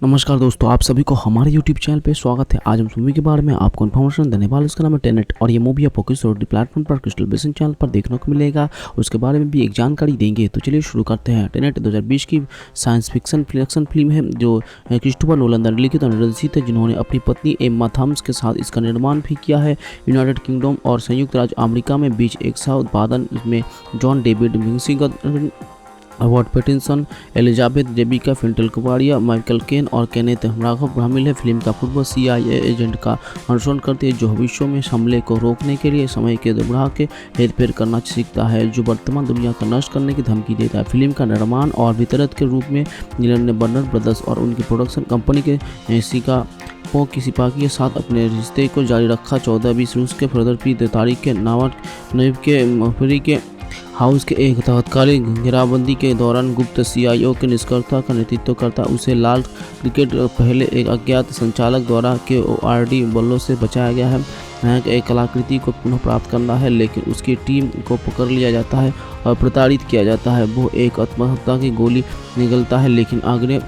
नमस्कार दोस्तों, आप सभी को हमारे YouTube चैनल पे स्वागत है। आज हम मूवी के बारे में आपको इन्फॉर्मेशन देने वाले। इसका नाम है टेनेट और ये मूवी आपको किस OTT प्लेटफॉर्म पर क्रिस्टल बेसिन चैनल पर देखने को मिलेगा, उसके बारे में भी एक जानकारी देंगे। तो चलिए शुरू करते हैं। टेनेट 2020 की साइंस फिक्शन फिल्म है जो क्रिस्टोफर नोलन द्वारा लिखित और निर्देशित है, जिन्होंने अपनी पत्नी एम्मा थॉमस के साथ इसका निर्माण भी किया है। यूनाइटेड किंगडम और संयुक्त राज्य अमेरिका में बीच एक सह उत्पादन में जॉन डेविड विंगसिंग, रॉबर्ट पैटिंसन, एलिजाबेथ जेबिका फिंटल-कवाडिया, माइकल केन और केनेथ राघव शामिल है। फिल्म का पूर्व CIA एजेंट का अनुसरण करती है जो भविष्य में हमले को रोकने के लिए समय के दुर्भाव के हेरफेर करना सीखता है, जो वर्तमान दुनिया को नष्ट करने की धमकी देता है। फिल्म का निर्माण और वितरक के रूप में नीलन ने वार्नर ब्रदर्स और उनकी प्रोडक्शन कंपनी के शिकागो की सिपाही के साथ अपने रिश्ते को जारी रखा। 14-20 रूस के फरवरी तारीख के नवाब के मफरी के हाउस के एक तत्कालीन घेराबंदी के दौरान गुप्त CIO के निष्कर्ता का नेतृत्व करता उसे लाल क्रिकेट पहले एक अज्ञात संचालक द्वारा KORD बलों से बचाया गया है। नायक एक कलाकृति को पुनः प्राप्त करना है, लेकिन उसकी टीम को पकड़ लिया जाता है और प्रताड़ित किया जाता है। वो एक आत्महत्या की गोली निगलता है, लेकिन आगे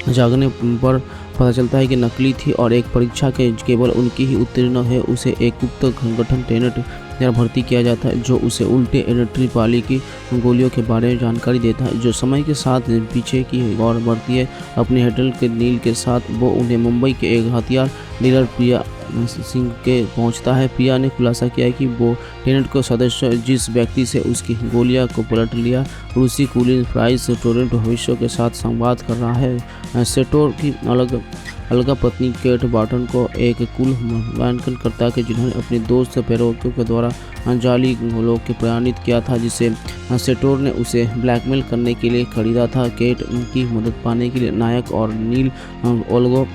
जागने पर पता चलता है कि नकली थी और एक परीक्षा के केवल उनकी ही उत्तीर्ण है। उसे एक गुप्त संगठन टेनेट द्वारा भर्ती किया जाता है जो उसे उल्टे एंट्री वाली की गोलियों के बारे में जानकारी देता है, जो समय के साथ पीछे की ओर बढ़ती है। अपने हेडल के नील के साथ वो उन्हें मुंबई के एक हथियार डीलर प्रिया सिंह के पहुंचता है। प्रिया ने खुलासा किया है कि वो टेनेट को सदस्य जिस व्यक्ति से उसकी गोलियां को पलट लिया, रूसी कूलिन प्राइस टोरेंट भविष्य के साथ संवाद कर रहा है। सेटोर की अलगा पत्नी केट बार्टन को एक कुल मूल्यांकन करता है जिन्होंने अपने दोस्त पैरोकियों के द्वारा जाली गोलों के प्रयाणित किया था, जिसे सेटोर ने उसे ब्लैकमेल करने के लिए खरीदा था। केट उनकी मदद पाने के लिए नायक और नील ओल्गो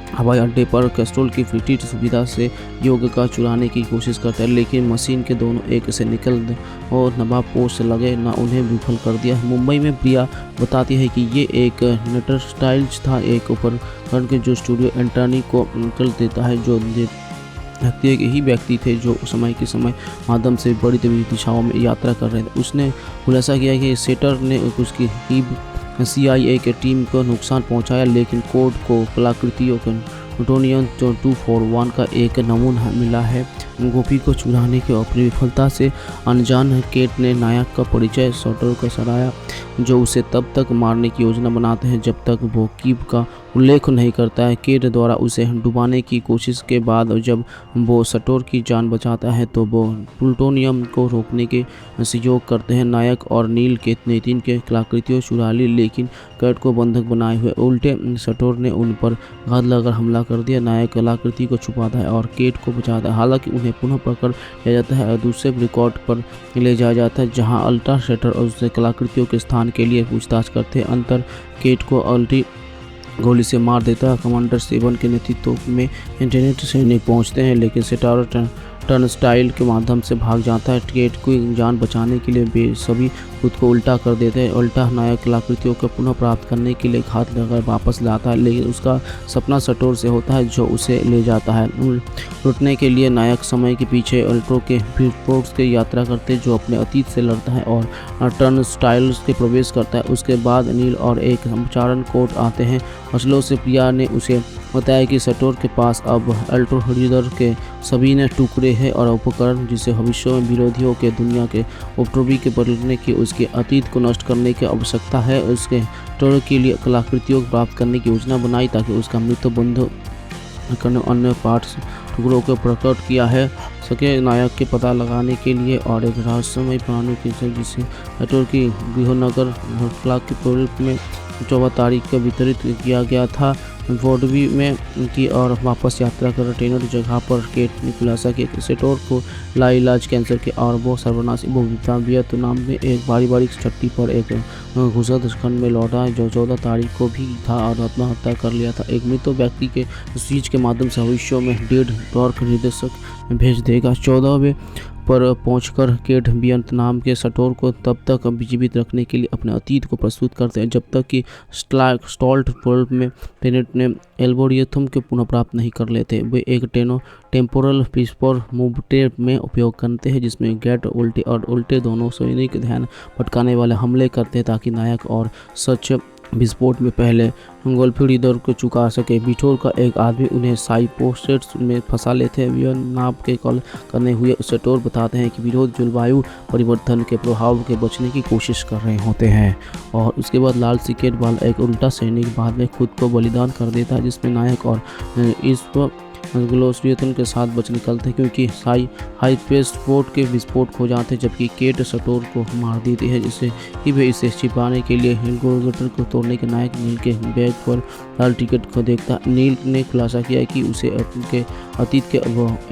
हवाई अड्डे पर कैस्ट्रोल की फ्री सुविधा से योग का चुराने की कोशिश करता है, लेकिन मशीन के दोनों एक से निकल और नवाब पोस्ट लगे न उन्हें विफल कर दिया। मुंबई में प्रिया बताती है कि ये एक नटर स्टाइल्स था, एक उपकरण के जो स्टूडियो एंटनी को निकल देता है, जो व्यक्ति एक ही व्यक्ति थे जो समय के समय माध्यम से बड़ी दिशाओं में यात्रा कर रहे थे। उसने खुलासा किया कि सेटर ने उसकी CIA के टीम को नुकसान पहुंचाया, लेकिन कोड को कलाकृतियों के प्लूटोनियम 241 का एक नमूना मिला है। गोपी को चुराने की अपनी विफलता से अनजान केट ने नायक का परिचय सेटर को सराहा, जो उसे तब तक मारने की योजना बनाते हैं जब तक वो कीप का उल्लेख नहीं करता है। केट द्वारा उसे डुबाने की कोशिश के बाद जब वो सेटर की जान बचाता है तो वो प्लूटोनियम को रोकने के सहयोग करते हैं। नायक और नील के नेतिन के कलाकृतियों चुरा ली, लेकिन केट को बंधक बनाए हुए उल्टे सेटर ने उन पर घात लगाकर हमला कर दिया। नायक कलाकृति को छुपाता है और केट को बचाता है, हालांकि उन्हें पुनः पकड़ लिया जाता है और दूसरे रिकॉर्ड पर ले जाया जाता है, जहां अल्ट्रा सेटर और उससे कलाकृतियों के स्थान के लिए पूछताछ करते हैं। अंतर केट को अल्टी गोली से मार देता है। कमांडर 7 के नेतृत्व में इंटरनेट सैनिक पहुंचते हैं, लेकिन सेटर टर्नस्टाइल के माध्यम से भाग जाता है। केट को जान बचाने के लिए वे सभी खुद को उल्टा कर देते हैं। उल्टा नायक कलाकृतियों को पुनः प्राप्त करने के लिए घात लगाकर वापस लाता है, लेकिन उसका सपना सेटर से होता है जो उसे ले जाता है। लुटने के लिए नायक समय के पीछे अल्ट्रो के फोर्स की यात्रा करते हैं, जो अपने अतीत से लड़ता है और टर्नस्टाइल्स के प्रवेश करता है। उसके बाद नील और एक संचारण कोड आते हैं। असलो से प्रिया ने उसे बताया कि सेटर के पास अब अल्ट्रो रीडर के सभी ने टुकड़े हैं और उपकरण जिसे भविष्य में विरोधियों के दुनिया के उपद्रवी के बदलने की उसके अतीत को नष्ट करने की आवश्यकता है। उसके सेटर के लिए कलाकृतियों को प्राप्त करने की योजना बनाई ताकि उसका मृत्यु बंद करने अन्य पार्ट्स टुकड़ों को प्रकट किया है सके नायक के पता लगाने के लिए और एक रहस्यमय प्राणी की जिसे सेटर की गृहनगर क्लाक के रूप में 14 तारीख को वितरित किया गया था। वोडवी में की और वापस यात्रा कर टेनेट जगह पर केट ने खुलासा किया सेटर को लाइलाज कैंसर के और वो सर्वनाशी भोगिता वियतनाम में एक बारीक छट्टी पर एक घुसद खंड में लौटा, जो 14 तारीख को भी था और आत्महत्या कर लिया था। एक मृत व्यक्ति के स्विच के माध्यम से भविष्य में डेड डॉर्क निर्देशक भेज देगा। 14वें पर पहुंचकर केट वियतनाम के सेटर को तब तक जीवित रखने के लिए अपने अतीत को प्रस्तुत करते हैं जब तक कि स्टॉल्ट वर्ल्ड में टेनेट ने एल्गोरिथम के पुनः प्राप्त नहीं कर लेते। वे एक टेम्पोरल पिस्पर मूवटेप में उपयोग करते हैं, जिसमें गेट उल्टे और उल्टे दोनों सैनिक ध्यान भटकाने वाले हमले करते हैं ताकि नायक और सच विस्फोट में पहले गोल्फीडी दौड़ को चुका सके। बिठोर का एक आदमी उन्हें साइपोसेट्स में फंसा लेते हैं। वियन नाप के कॉल करने हुए स्टोर बताते हैं कि विरोध जलवायु परिवर्तन के प्रभाव के बचने की कोशिश कर रहे होते हैं। और उसके बाद लाल सिकेट वाला एक उल्टा सैनिक बाद में खुद को बलिदान कर देता है, जिसमें नायक और इस ग्लोसरियतन के साथ बच निकलते हैं क्योंकि हाइपेस्फोट के विस्फोट हो जाते हैं, जबकि केट स्टोर को मार देती है, जिससे कि वे इसे छिपाने के लिए हेलीकॉप्टर को तोड़ने के नायक नील के बैग पर लाल टिकट को देखता। नील ने खुलासा किया कि उसे उनके अतीत के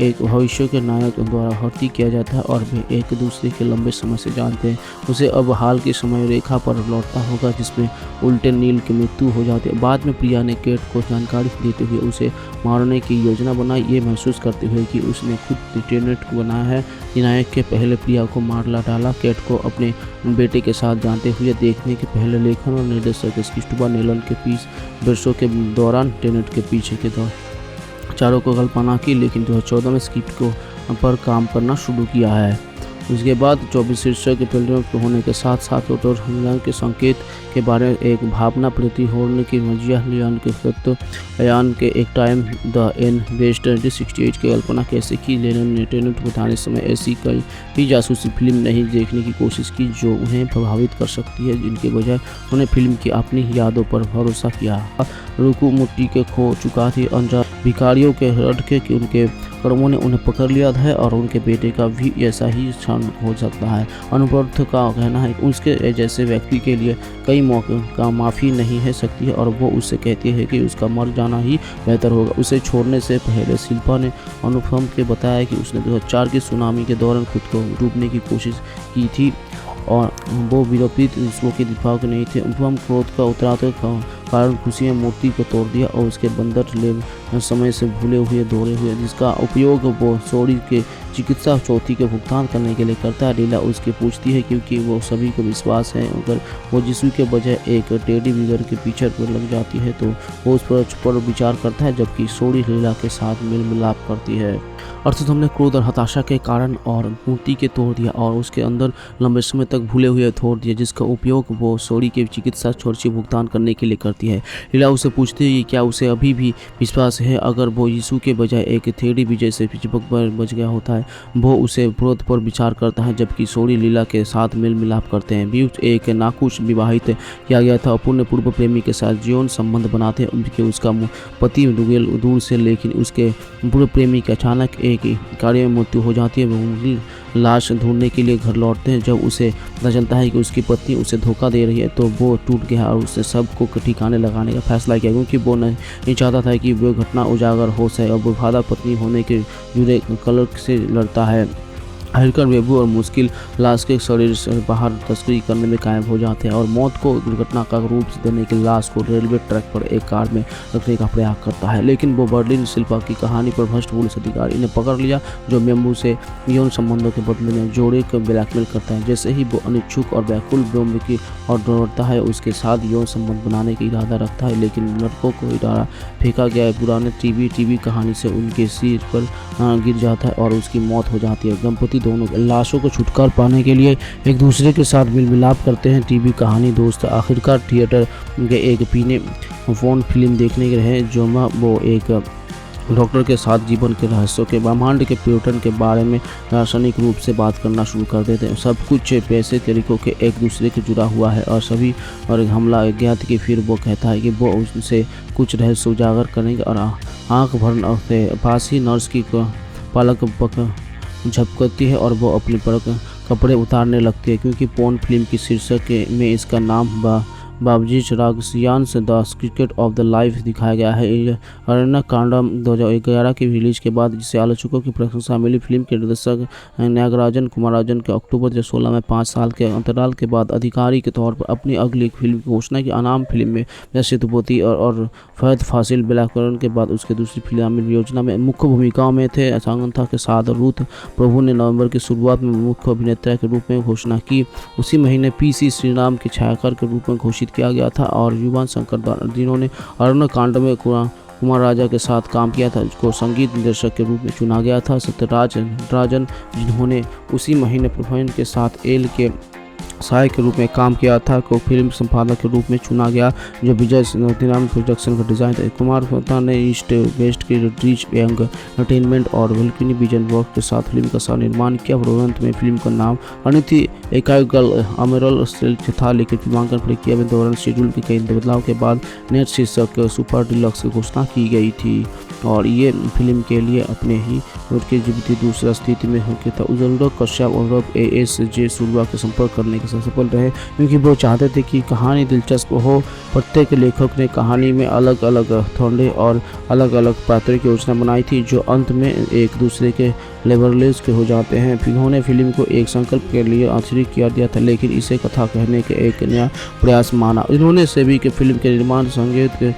एक भविष्य के नायक द्वारा भर्ती किया जाता है और वे एक दूसरे के लंबे समय से जानते हैं। उसे अब हाल की समय रेखा पर लौटना होगा जिसमें उल्टे नील की मृत्यु हो जाती है। बाद में प्रिया ने केट को जानकारी देते हुए उसे मारने की योजना बनाई, ये महसूस करते हुए कि उसने खुद लिeutenant को बनाया है। नायक के पहले प्रिया को मार डाला। केट को अपने बेटे के साथ जानते हुए देखने के पहले लेखन और निर्देशक क्रिस्टोफर नोलन के 20 वर्षों के दौरान टेनेट के पीछे के चारों को कल्पना की, लेकिन 2014 में स्क्रिप्ट को पर काम करना शुरू किया है। उसके बाद 24 शीर्षक के फिल्म होने के साथ साथ रोटर हमला के संकेत के बारे में एक भावना प्रति होने की मजिया लियान के सत्य अयान के एक टाइम द एन वेस्ट 1968 की कल्पना कैसे की। लेनन ने टेनेट बताने समय ऐसी कई भी जासूसी फिल्म नहीं देखने की कोशिश की जो उन्हें प्रभावित कर सकती है, जिनके बजाय उन्हें फिल्म की अपनी यादों पर भरोसा किया। रुकू मुट्ठी के खो चुका थी अंजा भिखारियों के रटके कि उनके कर्मों ने उन्हें पकड़ लिया है और उनके बेटे का भी ऐसा ही क्षण हो सकता है। अनुपर्थ का कहना है कि उसके जैसे व्यक्ति के लिए कई मौके का माफ़ी नहीं है सकती है और वो उससे कहती है कि उसका मर जाना ही बेहतर होगा। उसे छोड़ने से पहले शिल्पा ने अनुपम के बताया कि उसने 2004 की सुनामी के दौरान खुद को डूबने की कोशिश की थी और वो विरोपित विश्व के दिफा के नहीं थे। अनुपम क्रोध का उतराते कारण खुशी में मूर्ति को तोड़ दिया और उसके बंदर ले समय से भूले हुए दौड़े हुए, जिसका उपयोग वो सोरी के चिकित्सा चौथी के भुगतान करने के लिए करता है। लीला उसके पूछती है क्योंकि वो सभी को विश्वास है अगर वो यीशु के बजाय एक टेडी बिगर के पीछे पर लग जाती है तो वो उस पर विचार करता है, जबकि सोरी लीला के साथ मेल मिलाप करती है। अर्थात हमने क्रोध और हताशा के कारण और मूर्ति के तोड़ दिया और उसके अंदर लंबे समय तक भूले हुए तोड़ दिया, जिसका उपयोग वो सोरी के चिकित्सा खर्च भुगतान करने के लिए करती है। लीला उसे पूछती है कि क्या उसे अभी भी विश्वास है अगर वो यीशु के बजाय एक थेडी विजय से चिपक पर बच गया होता है। वो उसे क्रोध पर विचार करता है, जबकि सोरी लीला के साथ मेल मिलाप करते हैं। ब्यूट एक नाखुश विवाहित किया गया था, अपने पूर्व प्रेमी के साथ जीवन संबंध बनाते हैं उनके उसका पति दूर से, लेकिन उसके पूर्व प्रेमी के अचानक एक कार्य में मृत्यु हो जाती है। वो उनकी लाश ढूंढने के लिए घर लौटते हैं। जब उसे पता चलता है कि उसकी पत्नी उसे धोखा दे रही है तो वो टूट गया और उससे सबको ठिकाने लगाने का फैसला किया, क्योंकि वो नहीं चाहता था कि वो घटना उजागर हो सके और वफादार पत्नी होने के जुड़े कलर से लड़ता है। हल्कर बेबू और मुश्किल लाश के शरीर से बाहर तस्करी करने में कायम हो जाते हैं और मौत को दुर्घटना का रूप देने के लाश को रेलवे ट्रैक पर एक कार में रखने का प्रयास करता है, लेकिन वो बर्लिन शिल्पा की कहानी पर भ्रष्ट पुलिस अधिकारी ने पकड़ लिया जो बेम्बू से यौन संबंधों के बदले में जोड़े को ब्लैकमेल करता है। जैसे ही वो अनिच्छुक और व्याकुल बेम्बू की और दौड़ता है उसके साथ यौन संबंध बनाने का इरादा रखता है, लेकिन लड़कों को इरादा फेंका गया है। पुराने टीवी कहानी से उनके सिर पर गिर जाता है और उसकी मौत हो जाती है। दंपति दोनों लाशों को छुटकारा पाने के लिए एक दूसरे के साथ मिल मिलाप करते हैं। टीवी कहानी दोस्त आखिरकार थिएटर के एक पीने फोन फिल्म देखने के रहे जो वो एक डॉक्टर के साथ जीवन के रहस्यों के ब्रह्मांड के प्यूटन के बारे में दार्शनिक रूप से बात करना शुरू कर देते हैं। सब कुछ पैसे तरीकों के एक दूसरे के जुड़ा हुआ है और सभी और हमला अज्ञात की फिर वो कहता है कि वो उनसे कुछ रहस्य उजागर करेंगे और आंख भरने से पासी नर्स की पलक झपकती है और वो अपने पर कपड़े उतारने लगती है, क्योंकि पोर्न फिल्म की शीर्षक में इसका नाम बाबजीज रागसियान से the cricket of the life दिखाया गया है। अरण्य कांडम 2011 की रिलीज के बाद जिसे आलोचकों की प्रशंसा मिली, फिल्म के निर्देशक नागराजन कुमाराजन के अक्टूबर 2016 में 5 साल के अंतराल के बाद आधिकारिक के तौर पर अपनी अगली फिल्म की घोषणा की। अनाम फिल्म में सिद्धपोती और फहद फासिल ब्लैकबर्न के बाद उसके दूसरी फिल्म योजना में मुख्य भूमिकाओं में थे। सांगंथा के साथ रूथ प्रभु ने नवंबर की शुरुआत में मुख्य अभिनेता के रूप में घोषणा की। उसी महीने पीसी श्रीराम के छायाकार के रूप में घोषित किया गया था और युवान शंकर जिन्होंने अरण्य कांड में कुमार राजा के साथ काम किया था को संगीत निर्देशक के रूप में चुना गया था। सत्यराज राजन जिन्होंने उसी महीने प्रभुन के साथ एल के सहायक के रूप में काम किया था, को फिल्म संपादक के रूप में चुना गया, जो विजय सेतुरामन प्रोडक्शन का डिजाइन था। कुमार फत्ता ने ईस्ट वेस्ट की रीच यंग एंटरटेनमेंट और वेलकिनी विजन वर्क के साथ फिल्म का सह निर्माण किया। अंत में फिल्म का नाम अनिति एकाइगल अमेरल स्टिल था, लेकिन फिल्मांकन प्रक्रिया में दौरान शेड्यूल के कई बदलाव के बाद नेट शीर्षक सुपर डिलक्स की घोषणा की गई थी और ये फिल्म के लिए अपने ही उनकी जीवित दूसरा स्थिति में होके था। उजलडो कश्यप और ASJ सूर्या के संपर्क करने के सफल रहे, क्योंकि वो चाहते थे कि कहानी दिलचस्प हो। प्रत्येक लेखक ने कहानी में अलग अलग थोड़े और अलग अलग पात्रों की योजना बनाई थी, जो अंत में एक दूसरे के लेवरलेस के हो जाते हैं। इन्होंने फिल्म को एक संकल्प के लिए आंतरिक किया दिया था, लेकिन इसे कथा कहने के एक नया प्रयास माना। इन्होंने सभी के फिल्म के निर्माण, संगीत के